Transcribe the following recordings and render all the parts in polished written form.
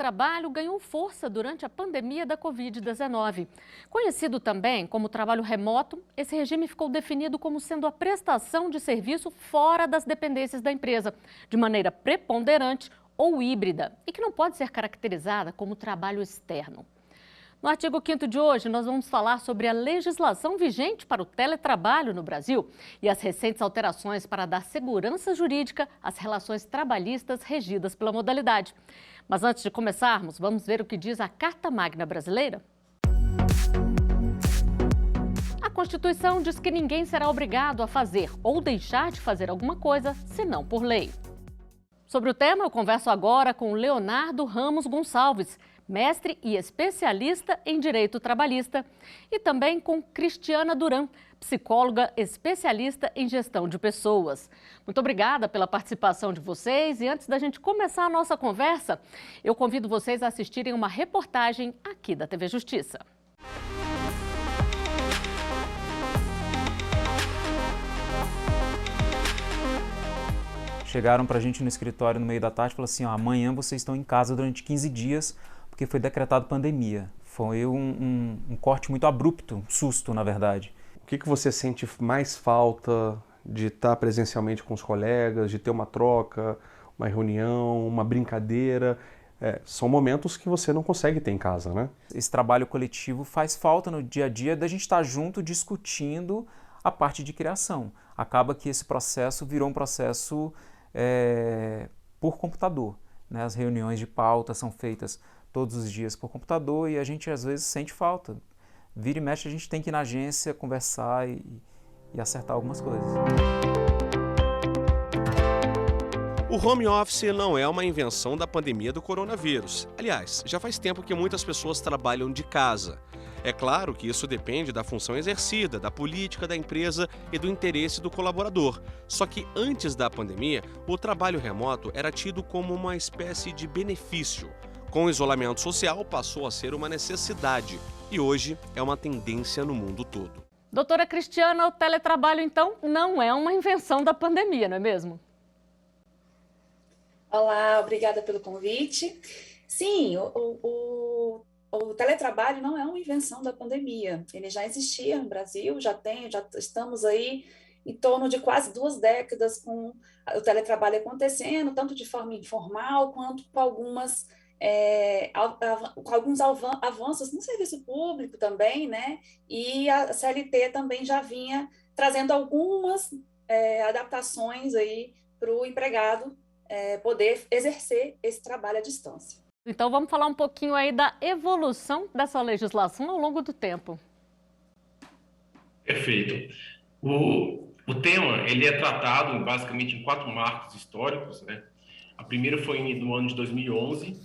teletrabalho ganhou força durante a pandemia da Covid-19. Conhecido também como trabalho remoto, esse regime ficou definido como sendo a prestação de serviço fora das dependências da empresa, de maneira preponderante ou híbrida, e que não pode ser caracterizada como trabalho externo. No artigo 5º de hoje, nós vamos falar sobre a legislação vigente para o teletrabalho no Brasil e as recentes alterações para dar segurança jurídica às relações trabalhistas regidas pela modalidade. Mas antes de começarmos, vamos ver o que diz a Carta Magna Brasileira. A Constituição diz que ninguém será obrigado a fazer ou deixar de fazer alguma coisa, senão por lei. Sobre o tema, eu converso agora com Leonardo Ramos Gonçalves, mestre e especialista em Direito Trabalhista, e também com Cristiana Duran, psicóloga especialista em Gestão de Pessoas. Muito obrigada pela participação de vocês e antes da gente começar a nossa conversa, eu convido vocês a assistirem uma reportagem aqui da TV Justiça. Chegaram para a gente no escritório no meio da tarde e falaram assim, ó, amanhã vocês estão em casa durante 15 dias, porque foi decretado pandemia. Foi um corte muito abrupto, um susto, na verdade. O que você sente mais falta de estar presencialmente com os colegas, de ter uma troca, uma reunião, uma brincadeira? São momentos que você não consegue ter em casa, né? Esse trabalho coletivo faz falta no dia a dia da gente estar junto discutindo a parte de criação. Acaba que esse processo virou um processo por computador, né? As reuniões de pauta são feitas todos os dias por computador e a gente às vezes sente falta. Vira e mexe a gente tem que ir na agência, conversar e acertar algumas coisas. O home office não é uma invenção da pandemia do coronavírus. Aliás, já faz tempo que muitas pessoas trabalham de casa. É claro que isso depende da função exercida, da política da empresa e do interesse do colaborador. Só que antes da pandemia, o trabalho remoto era tido como uma espécie de benefício. Com o isolamento social, passou a ser uma necessidade e hoje é uma tendência no mundo todo. Doutora Cristiana, o teletrabalho, então, não é uma invenção da pandemia, não é mesmo? Olá, obrigada pelo convite. Sim, o teletrabalho não é uma invenção da pandemia. Ele já existia no Brasil, já estamos aí em torno de quase 2 décadas com o teletrabalho acontecendo, tanto de forma informal quanto com alguns avanços no serviço público também, né? E a CLT também já vinha trazendo algumas adaptações aí para o empregado poder exercer esse trabalho à distância. Então vamos falar um pouquinho aí da evolução dessa legislação ao longo do tempo. Perfeito. O tema ele é tratado basicamente em 4 marcos históricos, né? A primeira foi no ano de 2011,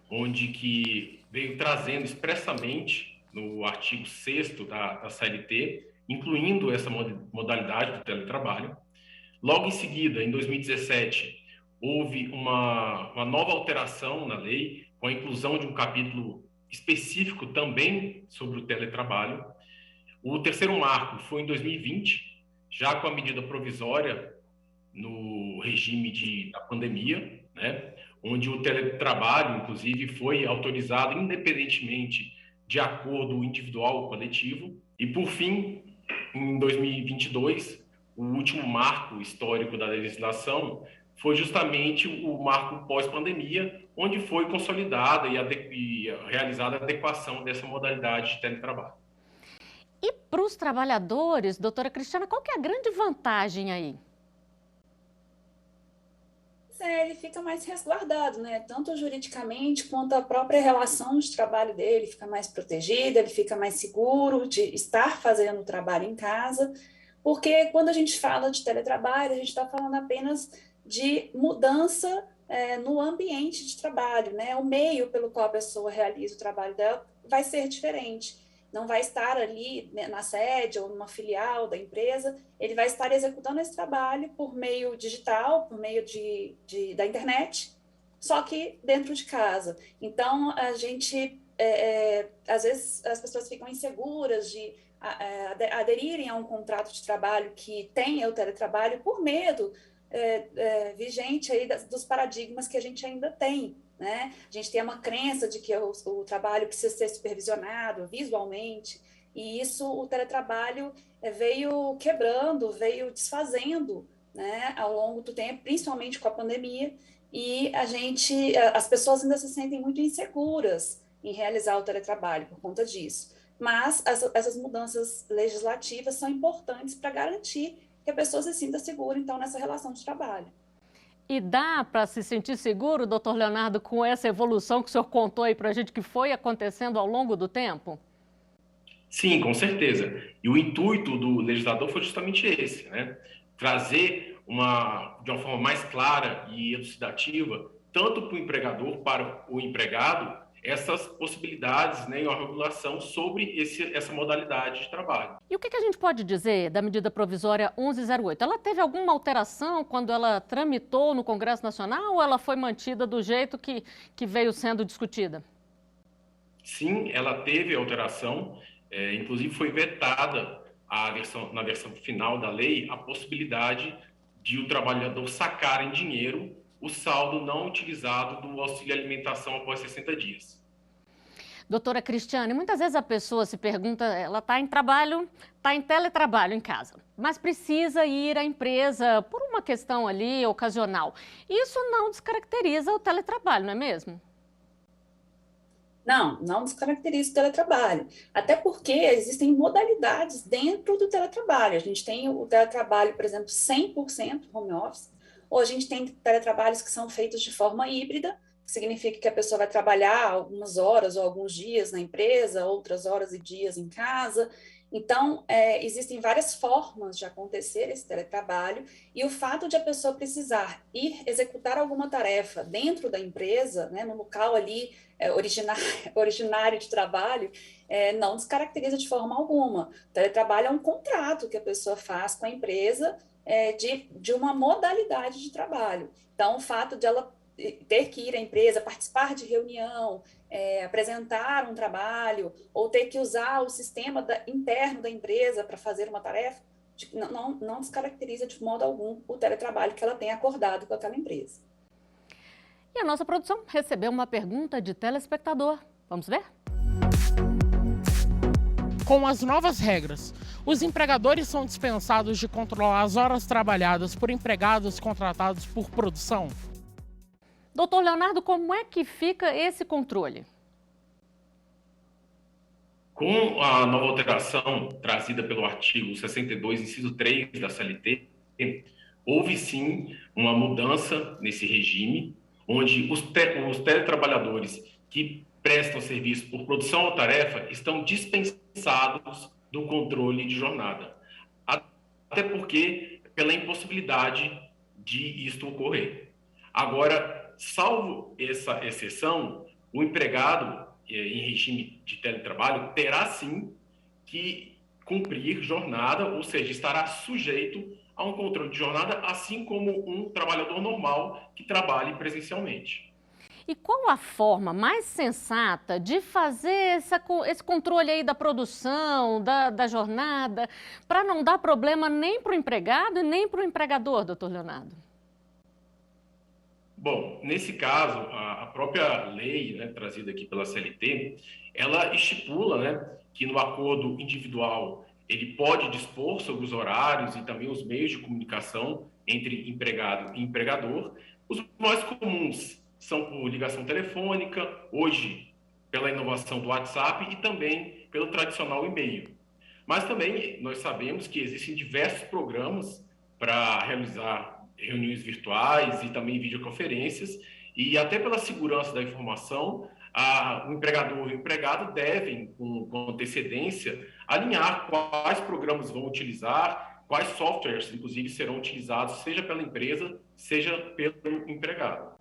onde que veio trazendo expressamente no artigo 6º da CLT, incluindo essa modalidade do teletrabalho. Logo em seguida, em 2017, houve uma nova alteração na lei, com a inclusão de um capítulo específico também sobre o teletrabalho. O terceiro marco foi em 2020, já com a medida provisória no regime da pandemia, né, onde o teletrabalho, inclusive, foi autorizado independentemente de acordo individual ou coletivo. E, por fim, em 2022, o último marco histórico da legislação foi justamente o marco pós-pandemia, onde foi consolidada e realizada a adequação dessa modalidade de teletrabalho. E para os trabalhadores, doutora Cristiana, qual que é a grande vantagem aí? Ele fica mais resguardado, né? Tanto juridicamente quanto a própria relação de trabalho dele fica mais protegida, ele fica mais seguro de estar fazendo o trabalho em casa, porque quando a gente fala de teletrabalho, a gente está falando apenas de mudança no ambiente de trabalho, né? O meio pelo qual a pessoa realiza o trabalho dela vai ser diferente. Não vai estar ali, né, na sede ou numa filial da empresa, ele vai estar executando esse trabalho por meio digital, por meio da internet, só que dentro de casa. Então, a gente, às vezes, as pessoas ficam inseguras de aderirem a um contrato de trabalho que tenha o teletrabalho por medo vigente aí dos paradigmas que a gente ainda tem né? A gente tem uma crença de que o trabalho precisa ser supervisionado visualmente, e isso o teletrabalho veio quebrando, veio desfazendo, né, ao longo do tempo, principalmente com a pandemia, e as pessoas ainda se sentem muito inseguras em realizar o teletrabalho por conta disso. Mas essas mudanças legislativas são importantes para garantir que a pessoa se sinta segura, então, nessa relação de trabalho. E dá para se sentir seguro, doutor Leonardo, com essa evolução que o senhor contou aí para a gente que foi acontecendo ao longo do tempo? Sim, com certeza. E o intuito do legislador foi justamente esse, né? Trazer de uma forma mais clara e elucidativa, tanto para o empregador, para o empregado, essas possibilidades, né, e uma regulação sobre essa modalidade de trabalho. E o que a gente pode dizer da medida provisória 1108? Ela teve alguma alteração quando ela tramitou no Congresso Nacional ou ela foi mantida do jeito que veio sendo discutida? Sim, ela teve alteração, inclusive foi vetada na versão final da lei a possibilidade de o trabalhador sacar em dinheiro o saldo não utilizado do auxílio alimentação após 60 dias. Doutora Cristiane, muitas vezes a pessoa se pergunta, ela está em trabalho, está em teletrabalho em casa, mas precisa ir à empresa por uma questão ali ocasional. Isso não descaracteriza o teletrabalho, não é mesmo? Não descaracteriza o teletrabalho, até porque existem modalidades dentro do teletrabalho. A gente tem o teletrabalho, por exemplo, 100% home office, ou a gente tem teletrabalhos que são feitos de forma híbrida, que significa que a pessoa vai trabalhar algumas horas ou alguns dias na empresa, outras horas e dias em casa. Então, existem várias formas de acontecer esse teletrabalho, e o fato de a pessoa precisar ir executar alguma tarefa dentro da empresa, né, no local ali originário de trabalho, não descaracteriza de forma alguma. O teletrabalho é um contrato que a pessoa faz com a empresa de uma modalidade de trabalho. Então, o fato de ela ter que ir à empresa, participar de reunião, apresentar um trabalho, ou ter que usar o sistema interno da empresa para fazer uma tarefa, não descaracteriza de modo algum o teletrabalho que ela tem acordado com aquela empresa. E a nossa produção recebeu uma pergunta de telespectador. Vamos ver? Com as novas regras, os empregadores são dispensados de controlar as horas trabalhadas por empregados contratados por produção? Doutor Leonardo, como é que fica esse controle? Com a nova alteração trazida pelo artigo 62, inciso 3 da CLT, houve sim uma mudança nesse regime, onde os teletrabalhadores que prestam serviço por produção ou tarefa estão dispensados do controle de jornada. Até porque, pela impossibilidade de isto ocorrer. Agora, salvo essa exceção, o empregado em regime de teletrabalho terá sim que cumprir jornada, ou seja, estará sujeito a um controle de jornada, assim como um trabalhador normal que trabalhe presencialmente. E qual a forma mais sensata de fazer esse controle aí da produção, da jornada, para não dar problema nem para o empregado e nem para o empregador, doutor Leonardo? Bom, nesse caso, a própria lei, né, trazida aqui pela CLT, ela estipula, né, que no acordo individual ele pode dispor sobre os horários e também os meios de comunicação entre empregado e empregador. Os mais comuns são por ligação telefônica, hoje pela inovação do WhatsApp e também pelo tradicional e-mail. Mas também nós sabemos que existem diversos programas para realizar reuniões virtuais e também videoconferências, e até pela segurança da informação, o empregador e o empregado devem, com antecedência, alinhar quais programas vão utilizar, quais softwares, inclusive, serão utilizados, seja pela empresa, seja pelo empregado.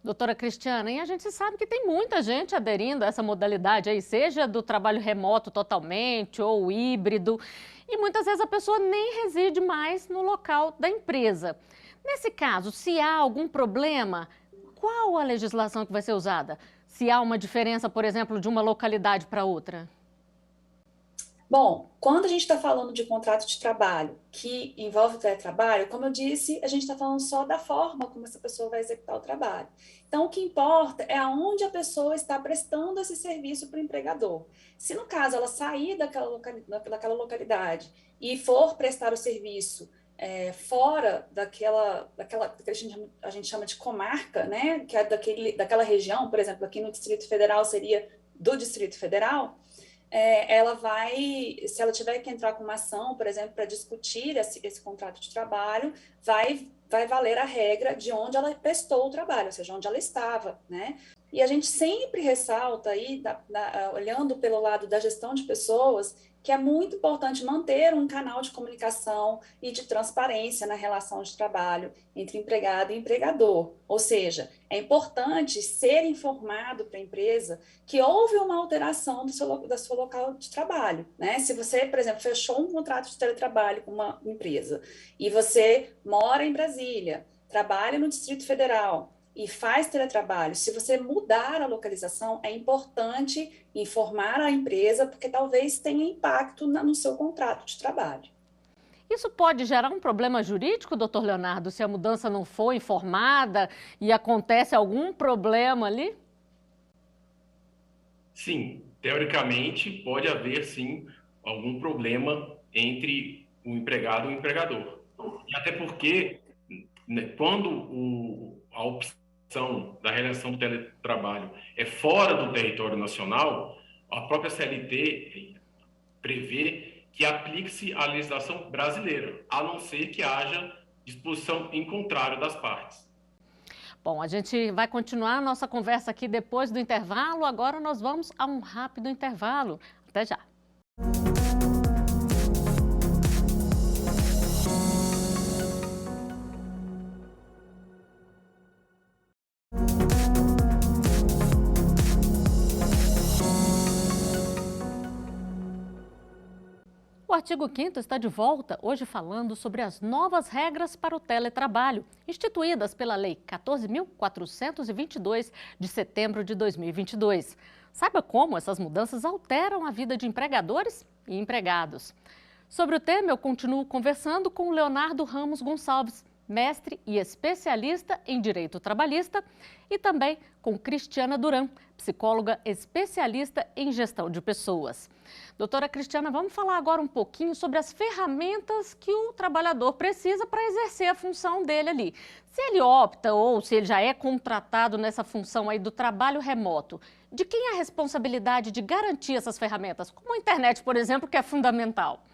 Doutora Cristiane, e a gente sabe que tem muita gente aderindo a essa modalidade aí, seja do trabalho remoto totalmente ou híbrido, e muitas vezes a pessoa nem reside mais no local da empresa. Nesse caso, se há algum problema, qual a legislação que vai ser usada? Se há uma diferença, por exemplo, de uma localidade para outra? Bom, quando a gente está falando de contrato de trabalho que envolve o teletrabalho, como eu disse, a gente está falando só da forma como essa pessoa vai executar o trabalho. Então, o que importa é aonde a pessoa está prestando esse serviço para o empregador. Se, no caso, ela sair daquela localidade e for prestar o serviço fora daquela que a gente chama de comarca, né, que é daquela região, por exemplo, aqui no Distrito Federal seria do Distrito Federal, ela vai, se ela tiver que entrar com uma ação, por exemplo, para discutir esse contrato de trabalho, vai valer a regra de onde ela prestou o trabalho, ou seja, onde ela estava, né? E a gente sempre ressalta aí, olhando pelo lado da gestão de pessoas, que é muito importante manter um canal de comunicação e de transparência na relação de trabalho entre empregado e empregador. Ou seja, é importante ser informado para a empresa que houve uma alteração do seu local de trabalho, né? Se você, por exemplo, fechou um contrato de teletrabalho com uma empresa e você mora em Brasília, trabalha no Distrito Federal e faz teletrabalho, se você mudar a localização, é importante informar a empresa, porque talvez tenha impacto no seu contrato de trabalho. Isso pode gerar um problema jurídico, doutor Leonardo, se a mudança não for informada e acontece algum problema ali? Sim, teoricamente pode haver, sim, algum problema entre o empregado e o empregador. E até porque, né, quando a opção da realização do teletrabalho é fora do território nacional, a própria CLT prevê que aplique-se a legislação brasileira, a não ser que haja disposição em contrário das partes. Bom, a gente vai continuar a nossa conversa aqui depois do intervalo. Agora nós vamos a um rápido intervalo. Até já. O artigo 5º está de volta, hoje falando sobre as novas regras para o teletrabalho, instituídas pela Lei 14.422, de setembro de 2022. Saiba como essas mudanças alteram a vida de empregadores e empregados. Sobre o tema, eu continuo conversando com Leonardo Ramos Gonçalves, mestre e especialista em Direito Trabalhista, e também com Cristiana Duran, psicóloga especialista em Gestão de Pessoas. Doutora Cristiana, vamos falar agora um pouquinho sobre as ferramentas que o trabalhador precisa para exercer a função dele ali. Se ele opta ou se ele já é contratado nessa função aí do trabalho remoto, de quem é a responsabilidade de garantir essas ferramentas? Como a internet, por exemplo, que é fundamental.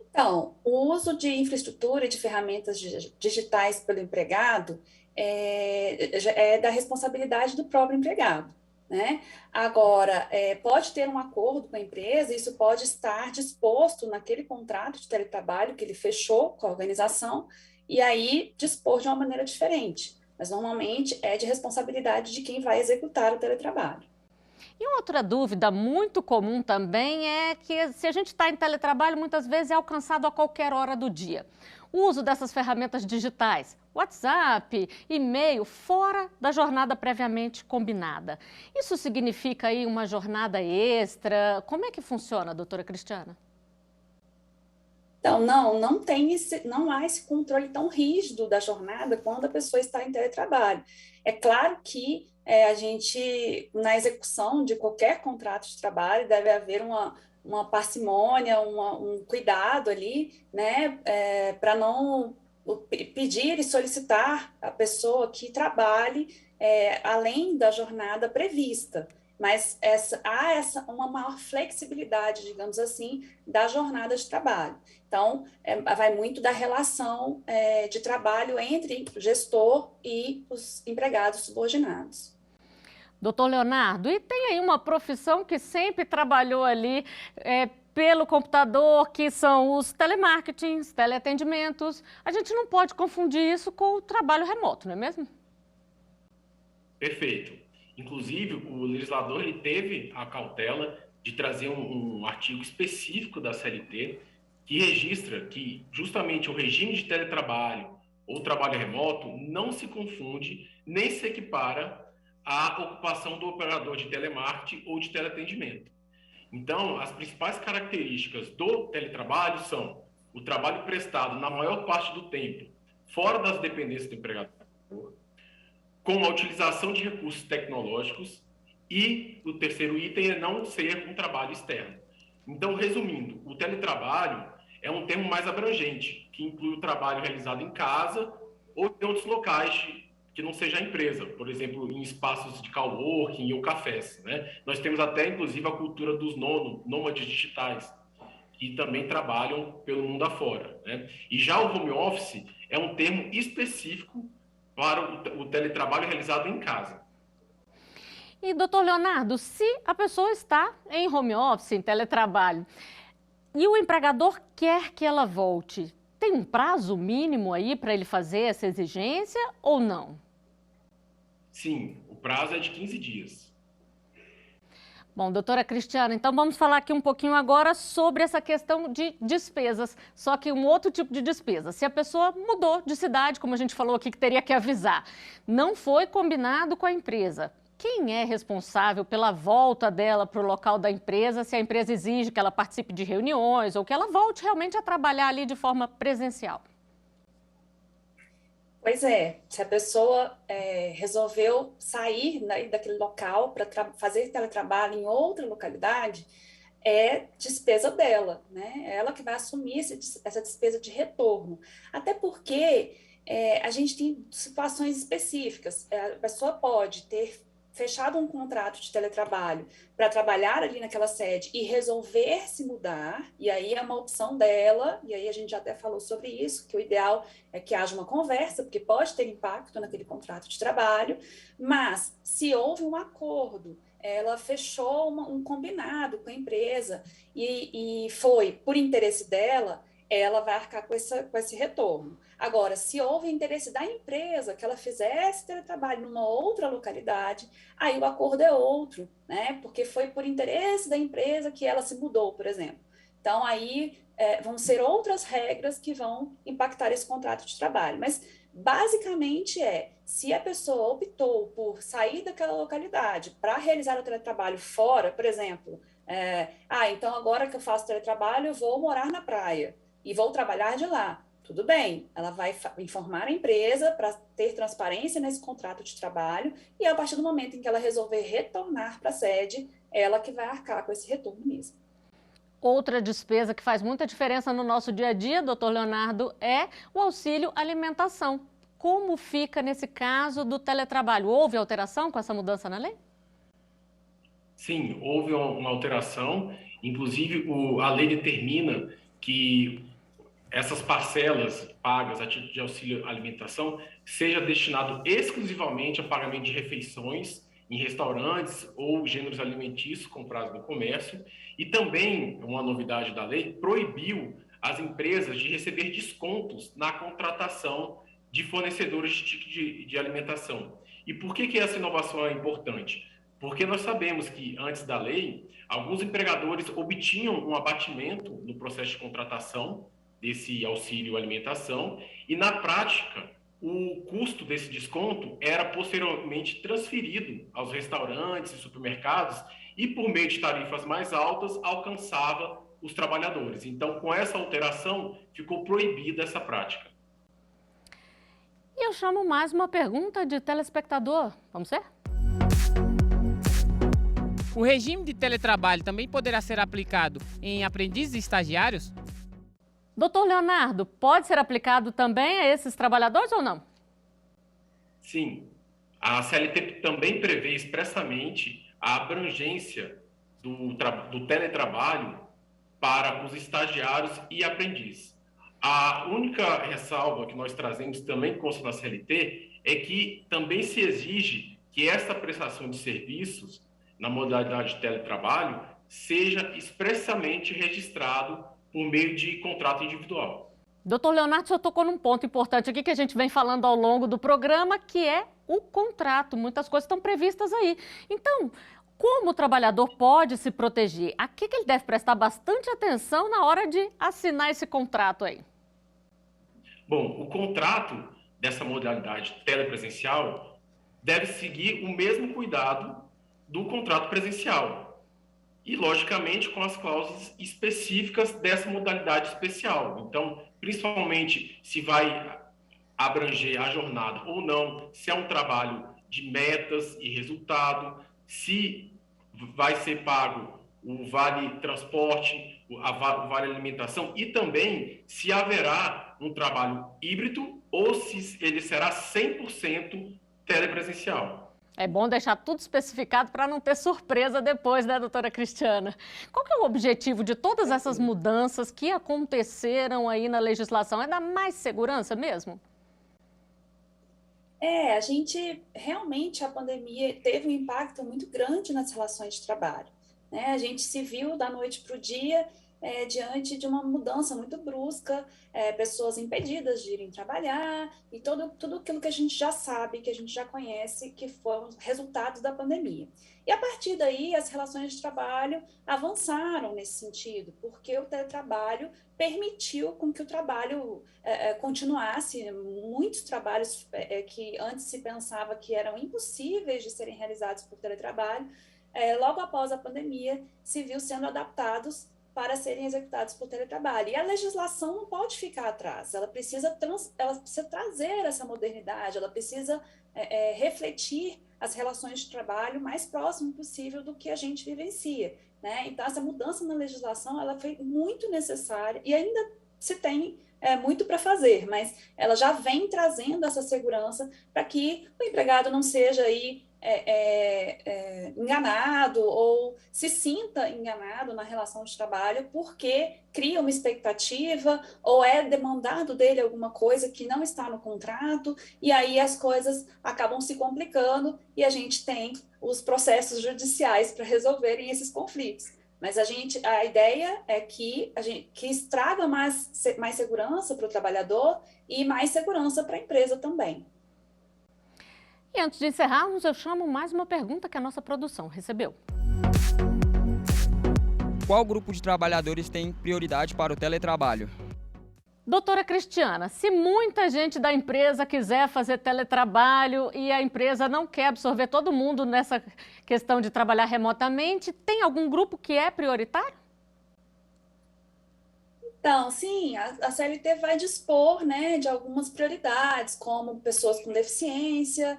Então, o uso de infraestrutura e de ferramentas digitais pelo empregado é da responsabilidade do próprio empregado, né? Agora, pode ter um acordo com a empresa, isso pode estar disposto naquele contrato de teletrabalho que ele fechou com a organização e aí dispor de uma maneira diferente, mas normalmente é de responsabilidade de quem vai executar o teletrabalho. E outra dúvida muito comum também é que se a gente está em teletrabalho, muitas vezes é alcançado a qualquer hora do dia. O uso dessas ferramentas digitais, WhatsApp, e-mail, fora da jornada previamente combinada. Isso significa aí uma jornada extra? Como é que funciona, doutora Cristiana? Então, não há esse controle tão rígido da jornada quando a pessoa está em teletrabalho. É claro que a gente, na execução de qualquer contrato de trabalho, deve haver uma parcimônia, um cuidado ali, né, para não pedir e solicitar a pessoa que trabalhe além da jornada prevista. Mas há uma maior flexibilidade, digamos assim, da jornada de trabalho. Então, vai muito da relação de trabalho entre o gestor e os empregados subordinados. Doutor Leonardo, e tem aí uma profissão que sempre trabalhou ali pelo computador, que são os telemarketings, teleatendimentos. A gente não pode confundir isso com o trabalho remoto, não é mesmo? Perfeito. Inclusive, o legislador ele teve a cautela de trazer um artigo específico da CLT que registra que justamente o regime de teletrabalho ou trabalho remoto não se confunde nem se equipara à ocupação do operador de telemarketing ou de teleatendimento. Então, as principais características do teletrabalho são o trabalho prestado na maior parte do tempo fora das dependências do empregador, com a utilização de recursos tecnológicos, e o terceiro item é não ser um trabalho externo. Então, resumindo, o teletrabalho é um termo mais abrangente, que inclui o trabalho realizado em casa ou em outros locais que não seja a empresa, por exemplo, em espaços de coworking ou cafés, né? Nós temos até, inclusive, a cultura dos nômades digitais, que também trabalham pelo mundo afora, né? E já o home office é um termo específico para o teletrabalho realizado em casa. E, doutor Leonardo, se a pessoa está em home office, em teletrabalho, e o empregador quer que ela volte, tem um prazo mínimo aí para ele fazer essa exigência ou não? Sim, o prazo é de 15 dias. Bom, doutora Cristiana, então vamos falar aqui um pouquinho agora sobre essa questão de despesas, só que um outro tipo de despesa. Se a pessoa mudou de cidade, como a gente falou aqui que teria que avisar, não foi combinado com a empresa, quem é responsável pela volta dela para o local da empresa, se a empresa exige que ela participe de reuniões ou que ela volte realmente a trabalhar ali de forma presencial? Pois é, se a pessoa resolveu sair, né, daquele local para fazer teletrabalho em outra localidade, é despesa dela, né? É ela que vai assumir essa despesa de retorno. Até porque a gente tem situações específicas. A pessoa pode ter fechado um contrato de teletrabalho para trabalhar ali naquela sede e resolver se mudar, e aí é uma opção dela, e aí a gente já até falou sobre isso, que o ideal é que haja uma conversa, porque pode ter impacto naquele contrato de trabalho, mas se houve um acordo, ela fechou um combinado com a empresa e foi por interesse dela, ela vai arcar com esse retorno. Agora, se houve interesse da empresa que ela fizesse teletrabalho numa outra localidade, aí o acordo é outro, né? Porque foi por interesse da empresa que ela se mudou, por exemplo. Então, aí vão ser outras regras que vão impactar esse contrato de trabalho. Mas, basicamente, se a pessoa optou por sair daquela localidade para realizar o teletrabalho fora, por exemplo, então agora que eu faço teletrabalho, eu vou morar na praia e vou trabalhar de lá. Tudo bem, ela vai informar a empresa para ter transparência nesse contrato de trabalho e a partir do momento em que ela resolver retornar para a sede, ela que vai arcar com esse retorno mesmo. Outra despesa que faz muita diferença no nosso dia a dia, doutor Leonardo, é o auxílio alimentação. Como fica nesse caso do teletrabalho? Houve alteração com essa mudança na lei? Sim, houve uma alteração. Inclusive, a lei determina que essas parcelas pagas a título de auxílio alimentação seja destinado exclusivamente a pagamento de refeições em restaurantes ou gêneros alimentícios comprados no comércio. E também, uma novidade da lei, proibiu as empresas de receber descontos na contratação de fornecedores de alimentação. E por que essa inovação é importante? Porque nós sabemos que, antes da lei, alguns empregadores obtinham um abatimento no processo de contratação desse auxílio alimentação e, na prática, o custo desse desconto era posteriormente transferido aos restaurantes e supermercados e, por meio de tarifas mais altas, alcançava os trabalhadores. Então, com essa alteração, ficou proibida essa prática. E eu chamo mais uma pergunta de telespectador. Vamos ver? O regime de teletrabalho também poderá ser aplicado em aprendizes e estagiários? Doutor Leonardo, pode ser aplicado também a esses trabalhadores ou não? Sim. A CLT também prevê expressamente a abrangência do teletrabalho para os estagiários e aprendizes. A única ressalva que nós trazemos também consta na CLT é que também se exige que essa prestação de serviços na modalidade de teletrabalho seja expressamente registrado por meio de contrato individual. Doutor Leonardo, só tocou num ponto importante aqui que a gente vem falando ao longo do programa, que é o contrato. Muitas coisas estão previstas aí. Então, como o trabalhador pode se proteger? A que ele deve prestar bastante atenção na hora de assinar esse contrato aí? Bom, o contrato dessa modalidade telepresencial deve seguir o mesmo cuidado do contrato presencial. e, logicamente, com as cláusulas específicas dessa modalidade especial. Então, principalmente se vai abranger a jornada ou não, se é um trabalho de metas e resultado, se vai ser pago o vale transporte, o vale alimentação e também se haverá um trabalho híbrido ou se ele será 100% telepresencial. É bom deixar tudo especificado para não ter surpresa depois, né, doutora Cristiana? Qual que é o objetivo de todas essas mudanças que aconteceram aí na legislação? É dar mais segurança mesmo? A gente realmente, a pandemia teve um impacto muito grande nas relações de trabalho, né? A gente se viu da noite para o dia diante de uma mudança muito brusca, pessoas impedidas de irem trabalhar e tudo aquilo que a gente já sabe, que a gente já conhece, que foram resultados da pandemia. E a partir daí, as relações de trabalho avançaram nesse sentido, porque o teletrabalho permitiu com que o trabalho continuasse. Muitos trabalhos que antes se pensava que eram impossíveis de serem realizados por teletrabalho, logo após a pandemia, se viu sendo adaptados para serem executados por teletrabalho. E a legislação não pode ficar atrás, ela precisa trazer essa modernidade, ela precisa refletir as relações de trabalho mais próximo possível do que a gente vivencia, né? Então, essa mudança na legislação, ela foi muito necessária e ainda se tem muito para fazer, mas ela já vem trazendo essa segurança para que o empregado não seja aí enganado ou se sinta enganado na relação de trabalho porque cria uma expectativa ou é demandado dele alguma coisa que não está no contrato e aí as coisas acabam se complicando e a gente tem os processos judiciais para resolverem esses conflitos. Mas a ideia é que traga mais segurança para o trabalhador e mais segurança para a empresa também. E antes de encerrarmos, eu chamo mais uma pergunta que a nossa produção recebeu. Qual grupo de trabalhadores tem prioridade para o teletrabalho? Doutora Cristiana, se muita gente da empresa quiser fazer teletrabalho e a empresa não quer absorver todo mundo nessa questão de trabalhar remotamente, tem algum grupo que é prioritário? Então, sim, a CLT vai dispor, né, de algumas prioridades, como pessoas com deficiência,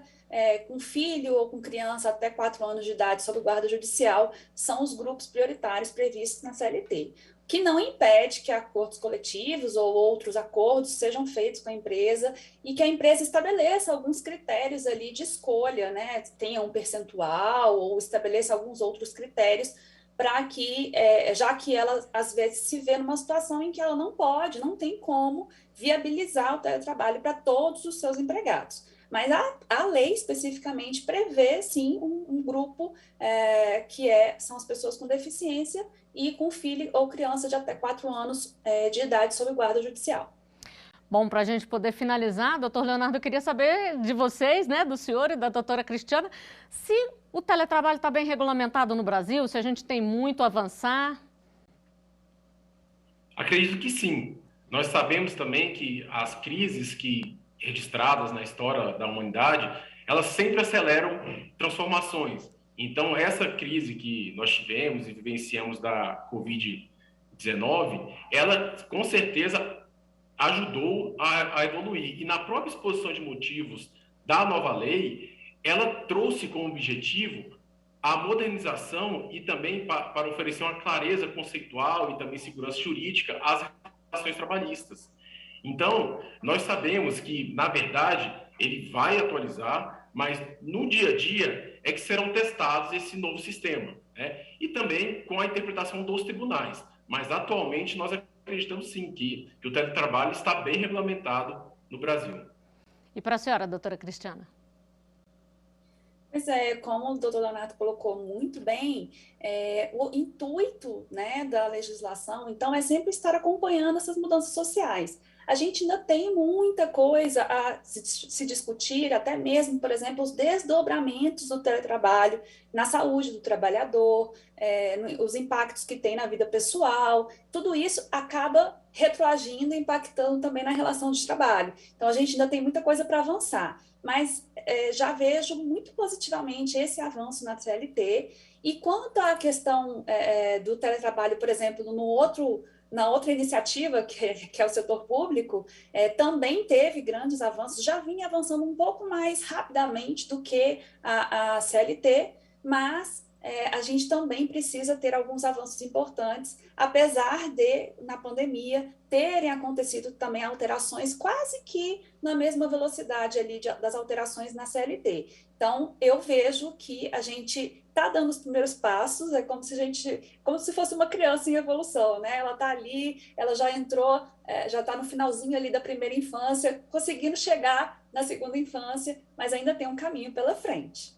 com filho ou com criança até 4 anos de idade sob guarda judicial, são os grupos prioritários previstos na CLT, que não impede que acordos coletivos ou outros acordos sejam feitos com a empresa e que a empresa estabeleça alguns critérios ali de escolha, né, tenha um percentual ou estabeleça alguns outros critérios para que, já que ela às vezes se vê numa situação em que ela não tem como viabilizar o teletrabalho para todos os seus empregados. Mas a lei especificamente prevê, sim, um grupo que são as pessoas com deficiência e com filho ou criança de até 4 anos de idade sob guarda judicial. Bom, para a gente poder finalizar, doutor Leonardo, eu queria saber de vocês, né, do senhor e da doutora Cristiana, se o teletrabalho está bem regulamentado no Brasil, se a gente tem muito a avançar. Acredito que sim. Nós sabemos também que as crises registradas na história da humanidade, elas sempre aceleram transformações. Então, essa crise que nós tivemos e vivenciamos da Covid-19, ela, com certeza, ajudou a evoluir. E na própria exposição de motivos da nova lei, ela trouxe como objetivo a modernização e também para oferecer uma clareza conceitual e também segurança jurídica às relações trabalhistas. Então, nós sabemos que, na verdade, ele vai atualizar, mas no dia a dia é que serão testados esse novo sistema, né? E também com a interpretação dos tribunais. Mas, atualmente, nós acreditamos sim que o teletrabalho está bem regulamentado no Brasil. E para a senhora, doutora Cristiana? Pois como o doutor Leonardo colocou muito bem, o intuito, né, da legislação, então, é sempre estar acompanhando essas mudanças sociais. A gente ainda tem muita coisa a se discutir, até mesmo, por exemplo, os desdobramentos do teletrabalho na saúde do trabalhador, os impactos que tem na vida pessoal, tudo isso acaba retroagindo e impactando também na relação de trabalho. Então, a gente ainda tem muita coisa para avançar, mas já vejo muito positivamente esse avanço na CLT E quanto à questão do teletrabalho, por exemplo, na outra iniciativa, que é o setor público, também teve grandes avanços, já vinha avançando um pouco mais rapidamente do que a CLT, mas a gente também precisa ter alguns avanços importantes, apesar de, na pandemia, terem acontecido também alterações quase que na mesma velocidade ali das alterações na CLT. Então, eu vejo que a gente está dando os primeiros passos, é como se fosse uma criança em evolução, né? Ela está ali, ela já entrou, já está no finalzinho ali da primeira infância, conseguindo chegar na segunda infância, mas ainda tem um caminho pela frente.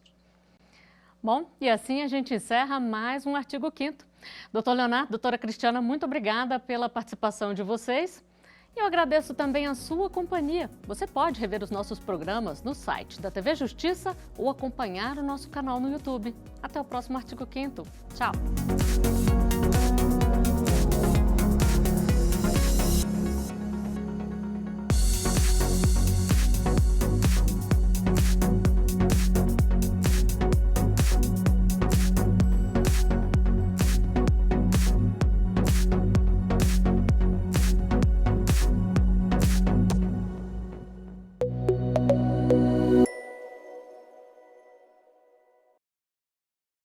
Bom, e assim a gente encerra mais um Artigo 5º. Doutor Leonardo, doutora Cristiana, muito obrigada pela participação de vocês. E eu agradeço também a sua companhia. Você pode rever os nossos programas no site da TV Justiça ou acompanhar o nosso canal no YouTube. Até o próximo Artigo 5º. Tchau!